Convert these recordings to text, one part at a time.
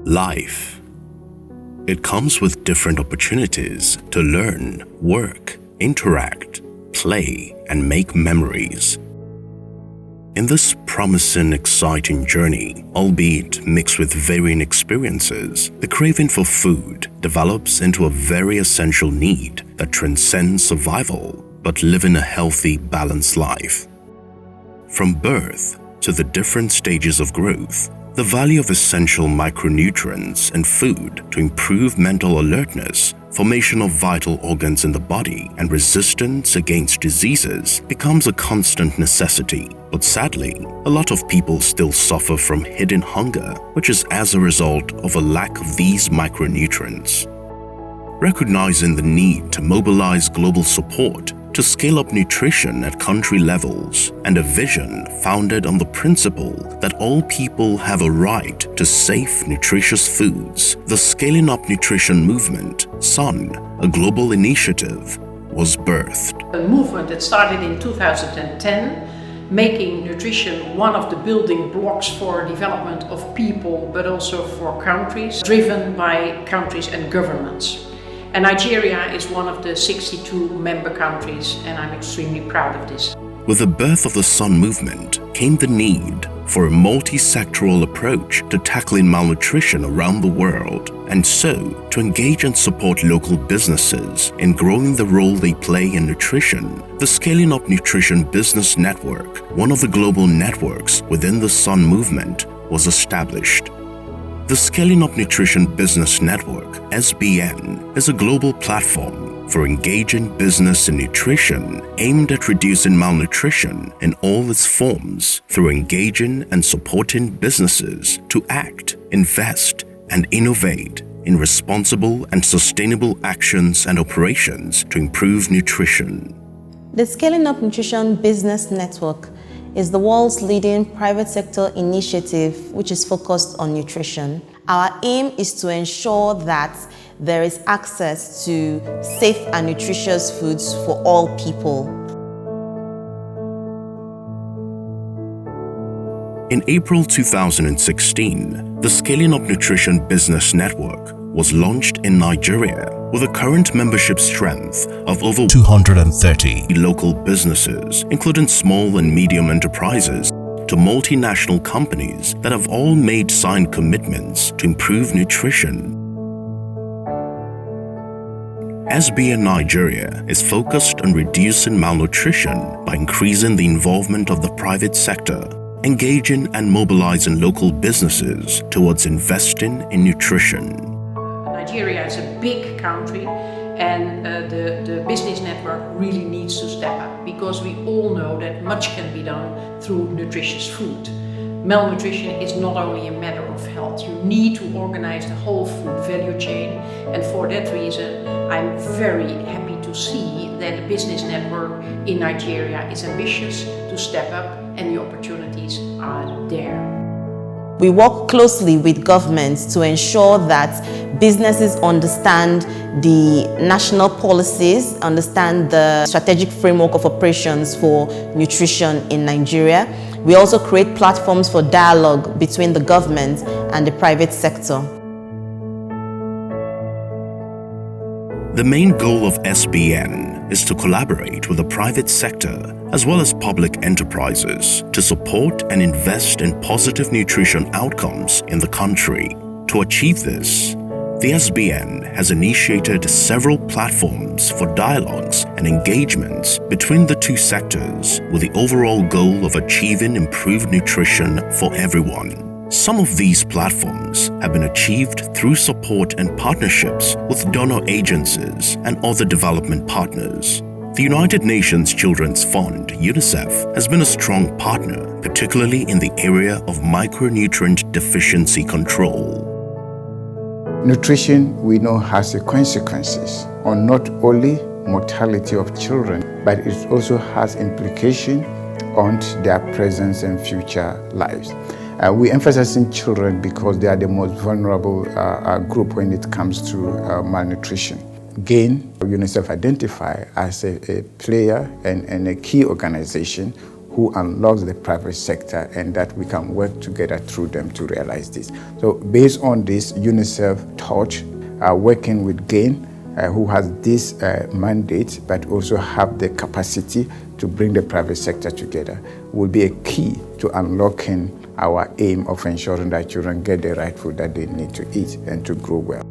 Life. It comes with different opportunities to learn, work, interact, play, and make memories. In this promising, exciting journey, albeit mixed with varying experiences, the craving for food develops into a very essential need that transcends survival, but living a healthy, balanced life. From birth to the different stages of growth, the value of essential micronutrients in food to improve mental alertness, formation of vital organs in the body, and resistance against diseases becomes a constant necessity. But sadly, a lot of people still suffer from hidden hunger, which is as a result of a lack of these micronutrients. Recognizing the need to mobilize global support to scale up nutrition at country levels, and a vision founded on the principle that all people have a right to safe, nutritious foods, the Scaling Up Nutrition Movement, SUN, a global initiative, was birthed. A movement that started in 2010, making nutrition one of the building blocks for development of people, but also for countries, driven by countries and governments. And Nigeria is one of the 62 member countries, and I'm extremely proud of this. With the birth of the SUN movement came the need for a multi-sectoral approach to tackling malnutrition around the world, and so to engage and support local businesses in growing the role they play in nutrition. The Scaling Up Nutrition Business Network, one of the global networks within the SUN movement, was established. The Scaling Up Nutrition Business Network, SBN, is a global platform for engaging business in nutrition aimed at reducing malnutrition in all its forms through engaging and supporting businesses to act, invest, and innovate in responsible and sustainable actions and operations to improve nutrition. The Scaling Up Nutrition Business Network is the world's leading private sector initiative which is focused on nutrition. Our aim is to ensure that there is access to safe and nutritious foods for all people. In April 2016, the Scaling Up Nutrition Business Network was launched in Nigeria with a current membership strength of over 230 local businesses, including small and medium enterprises to multinational companies that have all made signed commitments to improve nutrition. SBN Nigeria is focused on reducing malnutrition by increasing the involvement of the private sector, engaging and mobilizing local businesses towards investing in nutrition. Nigeria is a big country, and the business network really needs to step up, because we all know that much can be done through nutritious food. Malnutrition is not only a matter of health. You need to organize the whole food value chain, and for that reason I'm very happy to see that the business network in Nigeria is ambitious to step up, and the opportunities are there. We work closely with governments to ensure that businesses understand the national policies, understand the strategic framework of operations for nutrition in Nigeria. We also create platforms for dialogue between the government and the private sector. The main goal of SBN is to collaborate with the private sector as well as public enterprises to support and invest in positive nutrition outcomes in the country. To achieve this, the SBN has initiated several platforms for dialogues and engagements between the two sectors with the overall goal of achieving improved nutrition for everyone. Some of these platforms have been achieved through support and partnerships with donor agencies and other development partners. The United Nations Children's Fund, UNICEF, has been a strong partner, particularly in the area of micronutrient deficiency control. Nutrition, we know, has consequences on not only mortality of children, but it also has implications on their present and future lives. We emphasize in children because they are the most vulnerable group when it comes to malnutrition. Again, UNICEF identify as a player and a key organization who unlocks the private sector, and that we can work together through them to realize this. So based on this, UNICEF Touch, working with GAIN, who has this mandate but also have the capacity to bring the private sector together, will be a key to unlocking our aim of ensuring that children get the right food that they need to eat and to grow well.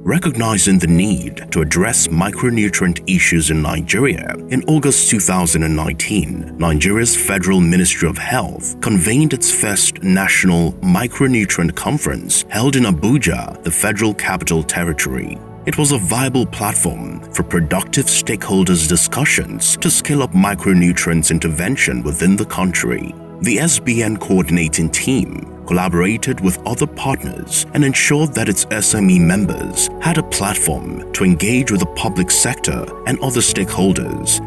Recognizing the need to address micronutrient issues in Nigeria, in August 2019, Nigeria's Federal Ministry of Health convened its first national micronutrient conference held in Abuja, the Federal Capital Territory. It was a viable platform for productive stakeholders' discussions to scale up micronutrients intervention within the country. The SBN coordinating team collaborated with other partners and ensured that its SME members had a platform to engage with the public sector and other stakeholders.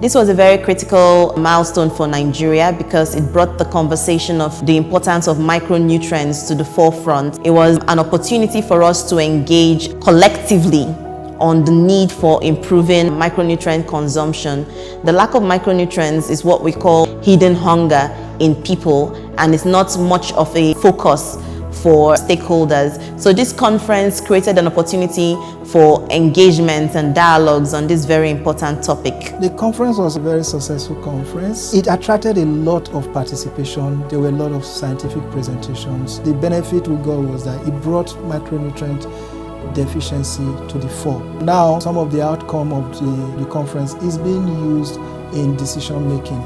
This was a very critical milestone for Nigeria because it brought the conversation of the importance of micronutrients to the forefront. It was an opportunity for us to engage collectively on the need for improving micronutrient consumption. The lack of micronutrients is what we call hidden hunger in people, and it's not much of a focus for stakeholders. So this conference created an opportunity for engagement and dialogues on this very important topic. The conference was a very successful conference. It attracted a lot of participation. There were a lot of scientific presentations. The benefit we got was that it brought micronutrient deficiency to the fore. Now, some of the outcome of the conference is being used in decision making.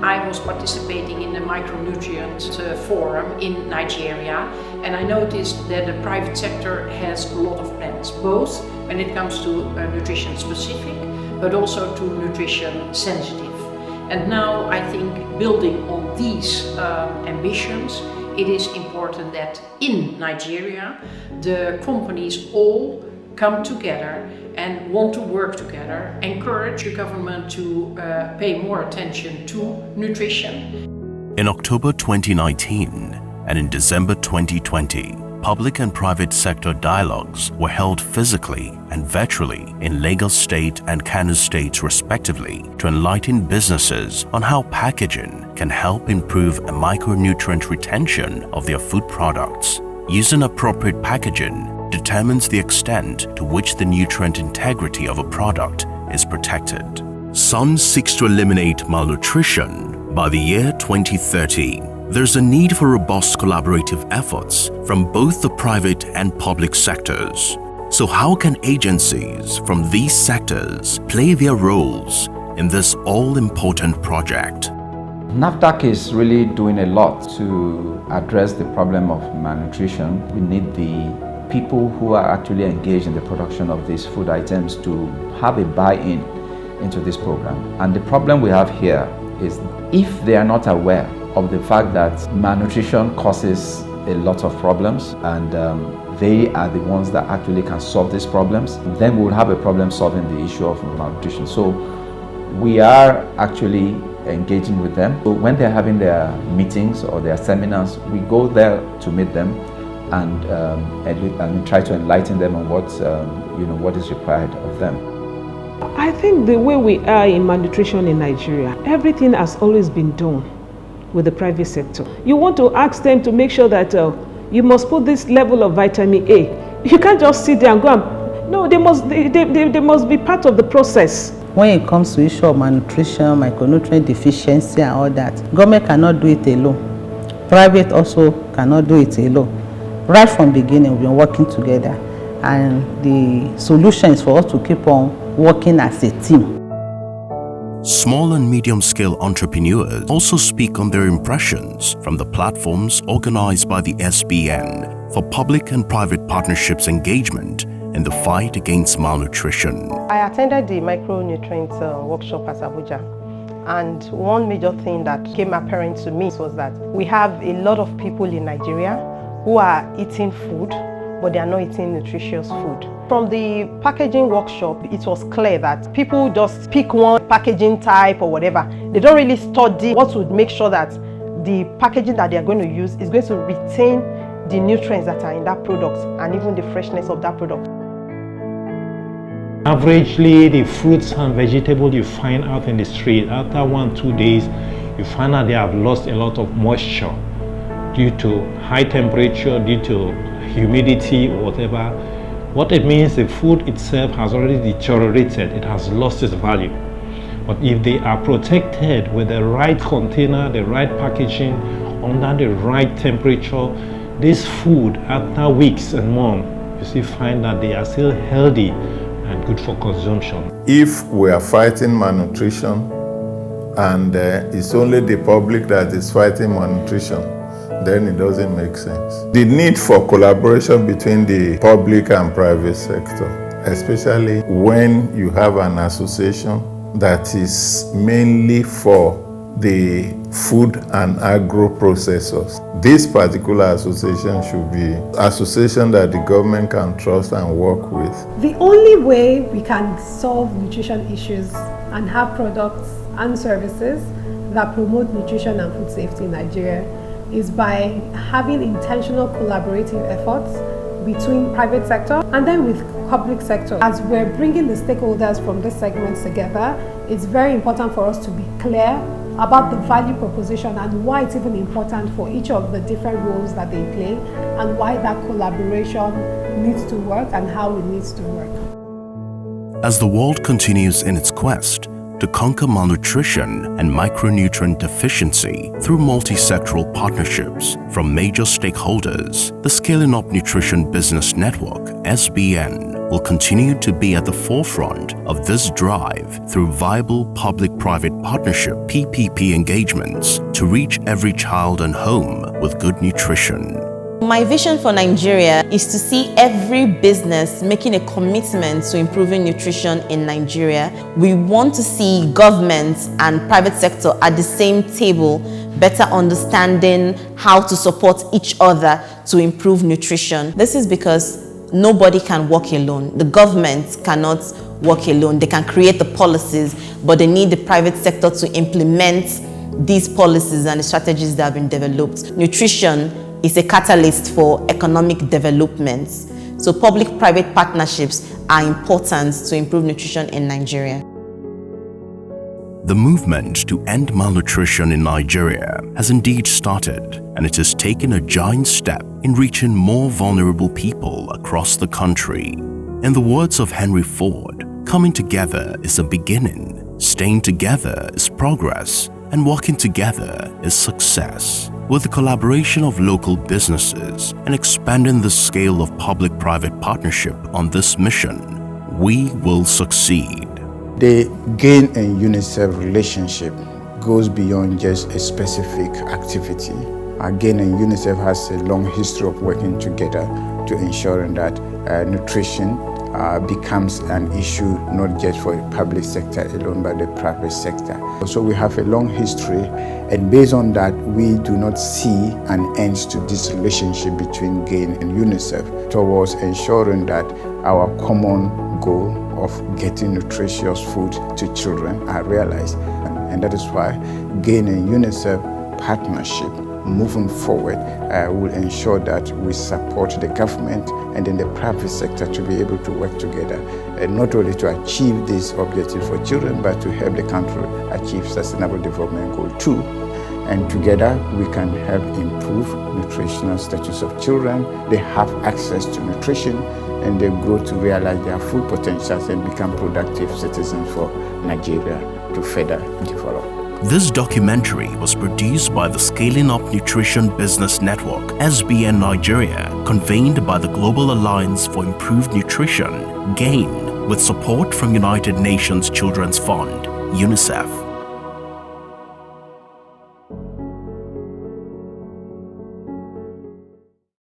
I was participating in the micronutrient forum in Nigeria, and I noticed that the private sector has a lot of plans, both when it comes to nutrition specific, but also to nutrition sensitive. And now I think building on these ambitions, it is important that in Nigeria, the companies all come together and want to work together, encourage the government to pay more attention to nutrition. In October 2019 and in December 2020, public and private sector dialogues were held physically and virtually in Lagos State and Kano State respectively to enlighten businesses on how packaging can help improve micronutrient retention of their food products. Using appropriate packaging determines the extent to which the nutrient integrity of a product is protected. SUN seeks to eliminate malnutrition by the year 2030. There's a need for robust collaborative efforts from both the private and public sectors. So how can agencies from these sectors play their roles in this all-important project? NAFDAC is really doing a lot to address the problem of malnutrition. We need the people who are actually engaged in the production of these food items to have a buy-in into this program. And the problem we have here is if they are not aware of the fact that malnutrition causes a lot of problems and they are the ones that actually can solve these problems, then we will have a problem solving the issue of malnutrition. So we are actually engaging with them. So when they're having their meetings or their seminars, we go there to meet them and try to enlighten them on what is required of them. I think the way we are in malnutrition in Nigeria, everything has always been done with the private sector. You want to ask them to make sure that you must put this level of vitamin A. You can't just sit there and go and, no, they must be part of the process. When it comes to issue of malnutrition, micronutrient deficiency and all that, government cannot do it alone. Private also cannot do it alone. Right from the beginning, we've been working together, and the solution is for us to keep on working as a team. Small and medium-scale entrepreneurs also speak on their impressions from the platforms organized by the SBN for public and private partnerships engagement in the fight against malnutrition. I attended the micronutrients workshop at Abuja, and one major thing that came apparent to me was that we have a lot of people in Nigeria who are eating food, but they are not eating nutritious food. From the packaging workshop, it was clear that people just pick one packaging type or whatever. They don't really study what would make sure that the packaging that they are going to use is going to retain the nutrients that are in that product and even the freshness of that product. Averagely, the fruits and vegetables you find out in the street, after 1-2 days, you find out they have lost a lot of moisture due to high temperature, due to humidity, or whatever. What it means, the food itself has already deteriorated, it has lost its value. But if they are protected with the right container, the right packaging, under the right temperature, this food, after weeks and months, you still find that they are still healthy and good for consumption. If we are fighting malnutrition and it's only the public that is fighting malnutrition, then it doesn't make sense. The need for collaboration between the public and private sector, especially when you have an association that is mainly for the food and agro processors. This particular association should be an association that the government can trust and work with. The only way we can solve nutrition issues and have products and services that promote nutrition and food safety in Nigeria is by having intentional collaborative efforts between private sector and then with public sector. As we're bringing the stakeholders from these segments together, it's very important for us to be clear about the value proposition and why it's even important for each of the different roles that they play and why that collaboration needs to work and how it needs to work. As the world continues in its quest to conquer malnutrition and micronutrient deficiency through multi-sectoral partnerships from major stakeholders, the Scaling Up Nutrition Business Network, SBN, will continue to be at the forefront of this drive through viable public-private partnership PPP engagements to reach every child and home with good nutrition. My vision for Nigeria is to see every business making a commitment to improving nutrition in Nigeria. We want to see government and private sector at the same table, better understanding how to support each other to improve nutrition. This is because nobody can work alone. The government cannot work alone. They can create the policies, but they need the private sector to implement these policies and the strategies that have been developed. Nutrition is a catalyst for economic development. So public-private partnerships are important to improve nutrition in Nigeria. The movement to end malnutrition in Nigeria has indeed started, and it has taken a giant step in reaching more vulnerable people across the country. In the words of Henry Ford, coming together is a beginning, staying together is progress, and working together is success. With the collaboration of local businesses and expanding the scale of public-private partnership on this mission, we will succeed. The GAIN and UNICEF relationship goes beyond just a specific activity. GAIN and UNICEF has a long history of working together to ensuring that nutrition becomes an issue not just for the public sector alone, but the private sector. So we have a long history, and based on that, we do not see an end to this relationship between GAIN and UNICEF towards ensuring that our common goal of getting nutritious food to children are realized. And that is why GAIN and UNICEF partnership moving forward will ensure that we support the government and then the private sector to be able to work together, not only to achieve this objective for children, but to help the country achieve Sustainable Development Goal 2. And together we can help improve nutritional status of children. They have access to nutrition and they grow to realize their full potentials and become productive citizens for Nigeria to further develop. This documentary was produced by the Scaling Up Nutrition Business Network, SBN Nigeria, convened by the Global Alliance for Improved Nutrition, GAIN, with support from United Nations Children's Fund, UNICEF.